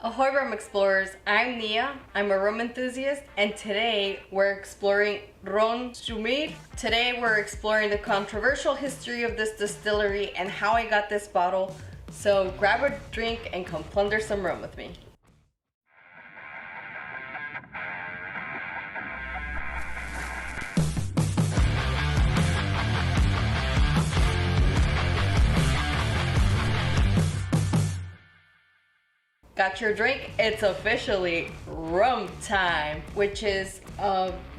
Ahoy rum explorers, I'm Nia, I'm a rum enthusiast, and today we're exploring Ron Zhumir. Today we're exploring the controversial history of this distillery and how I got this bottle. So grab a drink and come plunder some rum with me. Got your drink? It's officially rum time, which is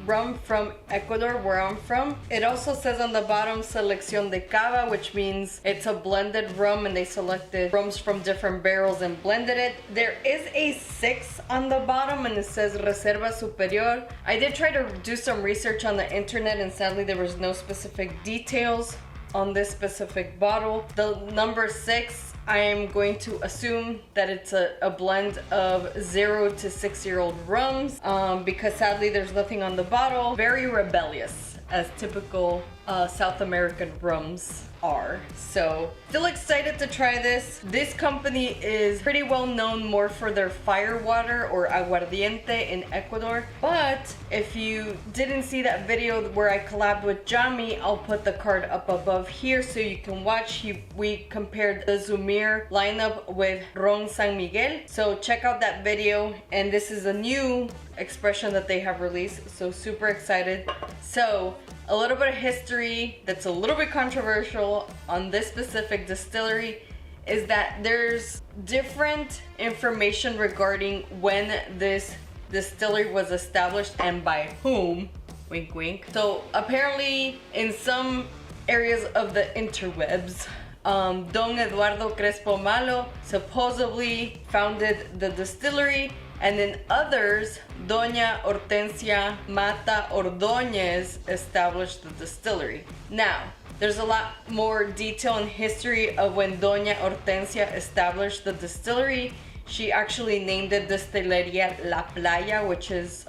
rum from Ecuador, where I'm from. It also says on the bottom, selección de cava, which means it's a blended rum and they selected rums from different barrels and blended it. There is a 6 on the bottom and it says Reserva Superior. I did try to do some research on the internet and sadly there was no specific details on this specific bottle. The number 6, I am going to assume that it's a blend of 0 to 6-year-old rums because sadly there's nothing on the bottle. Very rebellious, as typical South American rums are. So still excited to try this. This company is pretty well known more for their firewater or aguardiente in Ecuador. But if you didn't see that video where I collabed with Jami, I'll put the card up above here so you can watch. We compared the Zhumir lineup with Ron San Miguel. So check out that video, and this is a new expression that they have released, so super excited. So a little bit of history that's a little bit controversial on this specific distillery is that there's different information regarding when this distillery was established and by whom, wink wink. So apparently in some areas of the interwebs, Don Eduardo Crespo Malo supposedly founded the distillery, and in others, Doña Hortensia Mata Ordóñez established the distillery. Now, there's a lot more detail and history of when Doña Hortensia established the distillery. She actually named it Destilería La Playa, which is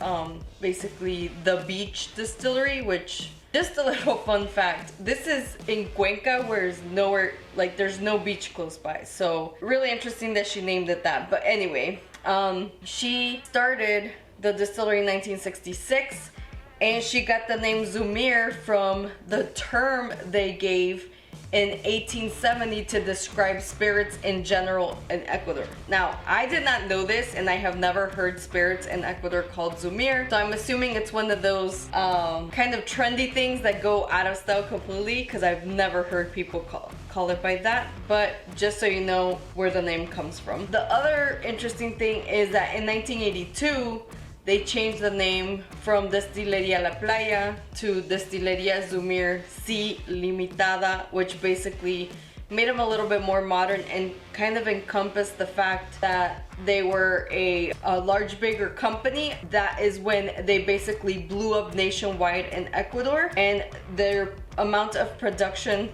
basically the beach distillery, which, just a little fun fact, this is in Cuenca, where there's nowhere, like there's no beach close by. So really interesting that she named it that. But anyway, she started the distillery in 1966 and she got the name Zhumir from the term they gave in 1870 to describe spirits in general in Ecuador. Now, I did not know this and I have never heard spirits in Ecuador called Zhumir, so I'm assuming it's one of those kind of trendy things that go out of style completely, because I've never heard people call it by that, but just so you know where the name comes from. The other interesting thing is that in 1982, they changed the name from Destilería La Playa to Destilería Zhumir C Limitada, which basically made them a little bit more modern and kind of encompassed the fact that they were a large, bigger company. That is when they basically blew up nationwide in Ecuador, and their amount of production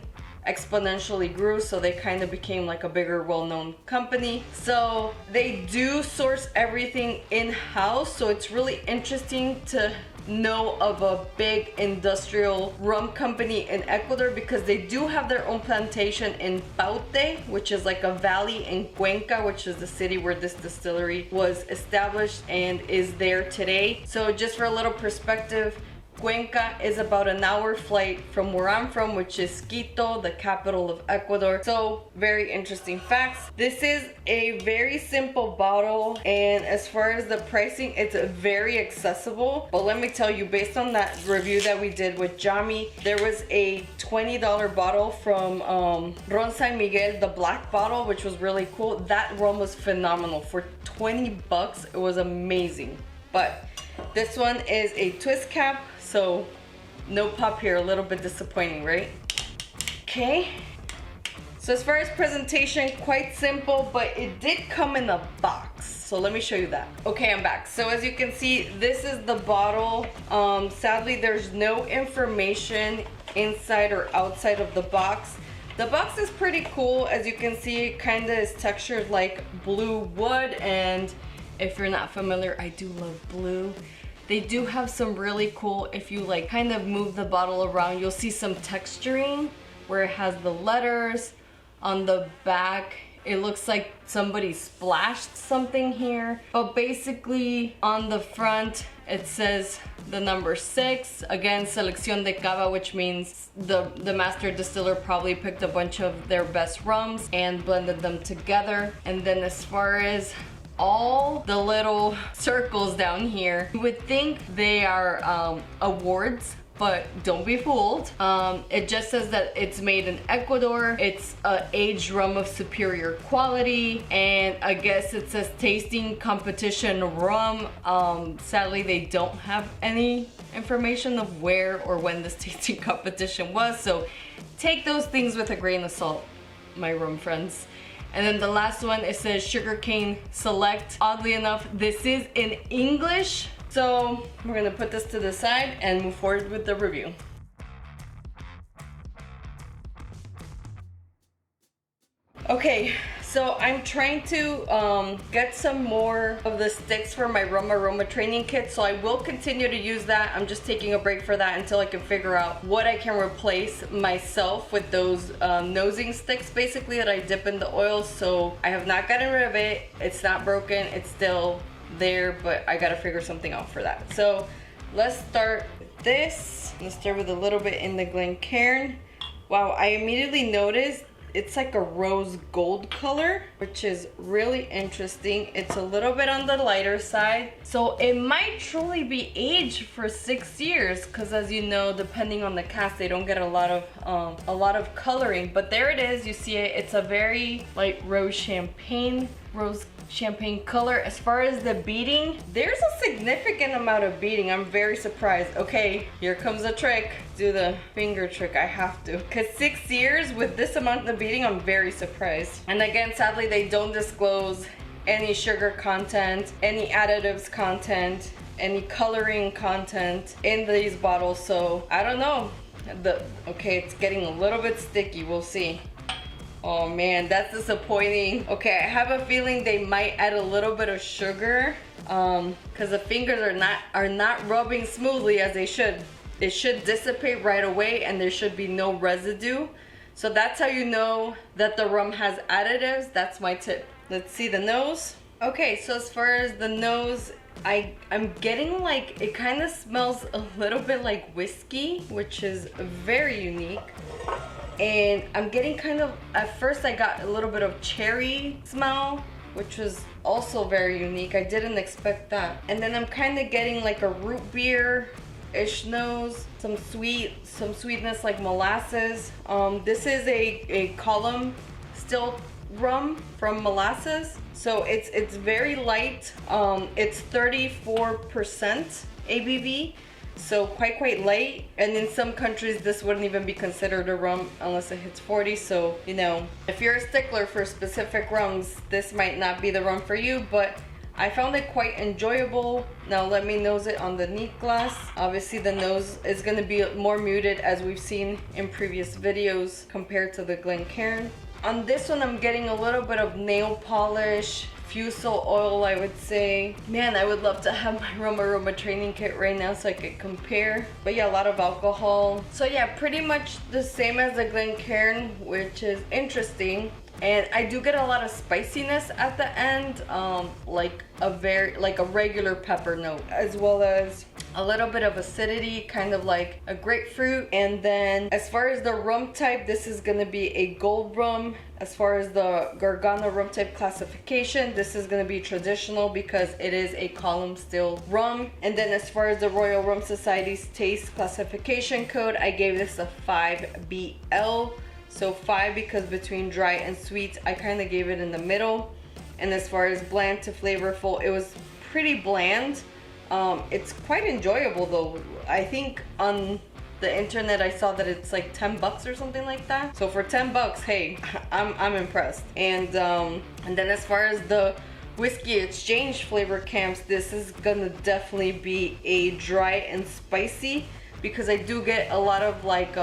exponentially grew, so they kind of became like a bigger, well-known company. So they do source everything in-house, so it's really interesting to know of a big industrial rum company in Ecuador, because they do have their own plantation in Paute, which is like a valley in Cuenca, which is the city where this distillery was established and is there today. So just for a little perspective, Cuenca is about an hour flight from where I'm from, which is Quito, the capital of Ecuador. So very interesting facts. This is a very simple bottle, and as far as the pricing, it's very accessible. But let me tell you, based on that review that we did with Jami, there was a $20 bottle from Ron San Miguel, the black bottle, which was really cool. That rum was phenomenal. For 20 bucks, it was amazing. But this one is a twist cap, so no pop here. A little bit disappointing, right? Okay. So as far as presentation, quite simple, but it did come in a box. So let me show you that. Okay, I'm back. So as you can see, this is the bottle. Sadly, there's no information inside or outside of the box. The box is pretty cool. As you can see, it kind of is textured like blue wood, and if you're not familiar, I do love blue. They do have some really cool, if you like kind of move the bottle around, you'll see some texturing where it has the letters. On the back, It looks like somebody splashed something here. But basically on the front, it says the number 6. Again, selección de cava, which means the master distiller probably picked a bunch of their best rums and blended them together. And then as far as all the little circles down here, you would think they are awards, but don't be fooled. It just says that it's made in Ecuador. It's an aged rum of superior quality, and I guess it says tasting competition rum. Sadly, they don't have any information of where or when this tasting competition was, so take those things with a grain of salt, my rum friends. And then the last one, it says Sugarcane Select. Oddly enough, this is in English. So we're gonna put this to the side and move forward with the review. Okay, so I'm trying to get some more of the sticks for my rum aroma training kit, so I will continue to use that. I'm just taking a break for that until I can figure out what I can replace myself with those nosing sticks basically that I dip in the oil. So I have not gotten rid of it. It's not broken, it's still there, but I gotta figure something out for that. So let's start with this. Let's start with a little bit in the Glencairn. Wow, I immediately noticed it's like a rose gold color, which is really interesting. It's a little bit on the lighter side, so it might truly be aged for 6 years, because as you know, depending on the cask, they don't get a lot of coloring. But there it is, you see it. It's a very light rose champagne color. As far as the beating, there's a significant amount of beating. I'm very surprised. Okay, here comes a trick. Do the finger trick, I have to. Cause 6 years with this amount of beating, I'm very surprised. And again, sadly, they don't disclose any sugar content, any additives content, any coloring content in these bottles. So I don't know. Okay, it's getting a little bit sticky, we'll see. Oh man, that's disappointing. Okay, I have a feeling they might add a little bit of sugar because the fingers are not rubbing smoothly as they should. It should dissipate right away and there should be no residue. So that's how you know that the rum has additives. That's my tip. Let's see the nose. Okay, so as far as the nose, I'm getting like, it kind of smells a little bit like whiskey, which is very unique. And I'm getting kind of, at first I got a little bit of cherry smell, which was also very unique. I didn't expect that. And then I'm kind of getting like a root beer-ish nose, some sweetness like molasses. This is a column still rum from molasses. So it's very light. It's 34% ABV. So quite light, and in some countries this wouldn't even be considered a rum unless it hits 40. So, you know, if you're a stickler for specific rums, this might not be the rum for you, but I found it quite enjoyable. Now let me nose it on the neat glass. Obviously the nose is going to be more muted as we've seen in previous videos compared to the Glencairn. On this one I'm getting a little bit of nail polish, fusel oil, I would say. Man, I would love to have my rum aroma training kit right now so I could compare. But yeah, a lot of alcohol. So yeah, pretty much the same as the Glencairn, which is interesting. And I do get a lot of spiciness at the end, like a regular pepper note, as well as a little bit of acidity, kind of like a grapefruit. And then as far as the rum type, this is gonna be a gold rum. As far as the Gargano rum type classification, this is gonna be traditional because it is a column still rum. And then as far as the Royal Rum Society's taste classification code, I gave this a 5BL. So 5 because between dry and sweet, I kind of gave it in the middle. And as far as bland to flavorful, it was pretty bland. It's quite enjoyable though. I think on the internet I saw that it's like 10 bucks or something like that. So for 10 bucks, hey, I'm impressed. And then as far as the Whiskey Exchange flavor camps, this is gonna definitely be a dry and spicy, because I do get a lot of like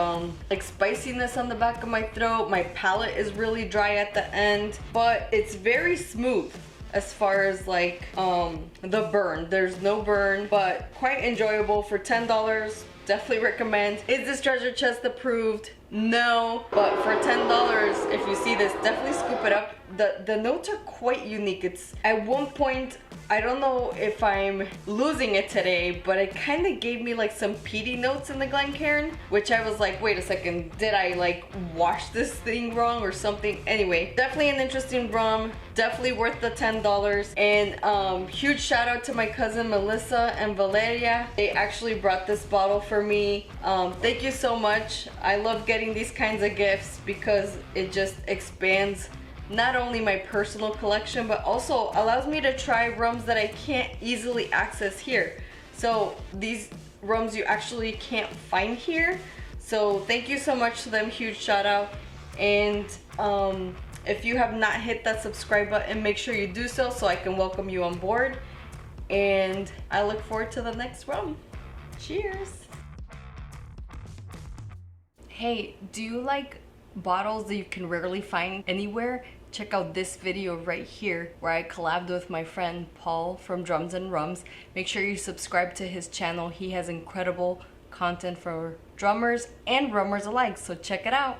spiciness on the back of my throat. My palate is really dry at the end, but it's very smooth as far as like the burn. There's no burn, but quite enjoyable for $10. Definitely recommend. Is this treasure chest approved? No, but for $10, if you see this, definitely scoop it up. The notes are quite unique. It's at one point, I don't know if I'm losing it today, but it kind of gave me like some peaty notes in the Glencairn, which I was like, wait a second, did I like wash this thing wrong or something? Anyway, definitely an interesting rum, definitely worth the $10. And huge shout out to my cousin Melissa and Valeria. They actually brought this bottle for me. Thank you so much. I love getting these kinds of gifts because it just expands not only my personal collection, but also allows me to try rums that I can't easily access here. So these rums you actually can't find here. So thank you so much to them, huge shout out. And if you have not hit that subscribe button, make sure you do so I can welcome you on board. And I look forward to the next rum. Cheers. Hey, do you like bottles that you can rarely find anywhere? Check out this video right here where I collabed with my friend Paul from Drums and Rums. Make sure you subscribe to his channel. He has incredible content for drummers and rummers alike, so check it out.